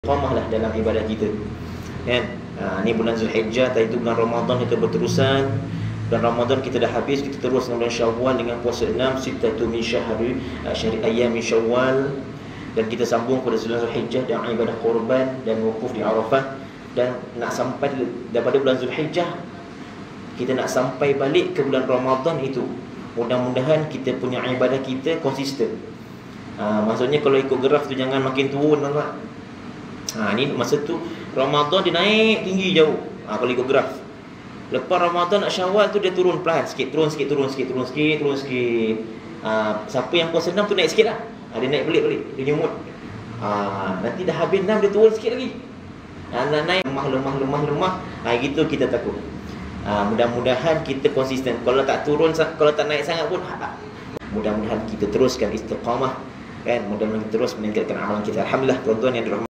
istiqamah lah dalam ibadah kita, kan? Ni bulan Zulhijjah, tadi tu bulan Ramadan kita berterusan. Bulan Ramadan kita dah habis, kita terus dengan bulan Syawal dengan puasa 6 sittatu min syahri ayyam min Syawal, dan kita sambung pada bulan Zulhijjah dengan ibadah korban dan wukuf di Arafah. Dan nak sampai daripada bulan Zulhijjah, kita nak sampai balik ke bulan Ramadan itu. Mudah-mudahan kita punya ibadah kita konsisten. Maksudnya kalau ikut graf tu jangan makin turun, tuan-tuan. Ni masa tu Ramadan dia naik tinggi jauh. Kalau ikut graf. Lepas Ramadan nak Syawal tu dia turun pelan sikit, turun sikit. Siapa yang puasa 6 tu naik sikit lah. Dia naik balik dia nyemut. Nanti dah habis 6 dia turun sikit lagi. Nak naik lemah. Gitu kita takut. Mudah-mudahan kita konsisten. Kalau tak turun, kalau tak naik sangat pun, mudah-mudahan kita teruskan istiqamah, kan? Mudah-mudahan terus meningkatkan amalan kita. Alhamdulillah, tuan-tuan yang dirahmati